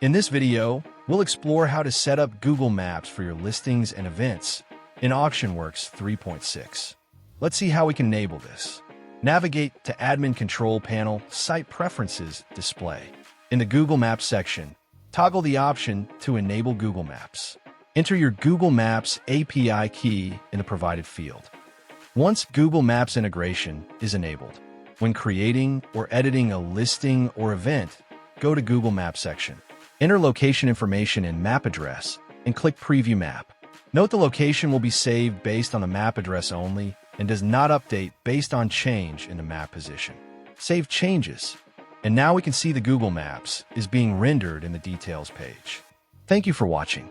In this video, we'll explore how to set up Google Maps for your listings and events in AuctionWorx 3.6. Let's see how we can enable this. Navigate to Admin Control Panel, Site Preferences Display. In the Google Maps section, toggle the option to enable Google Maps. Enter your Google Maps API key in the provided field. Once Google Maps integration is enabled, when creating or editing a listing or event, go to Google Maps section. Enter location information and map address and click Preview Map. Note the location will be saved based on the map address only and does not update based on change in the map position. Save changes. And now we can see the Google Maps is being rendered in the Details page. Thank you for watching.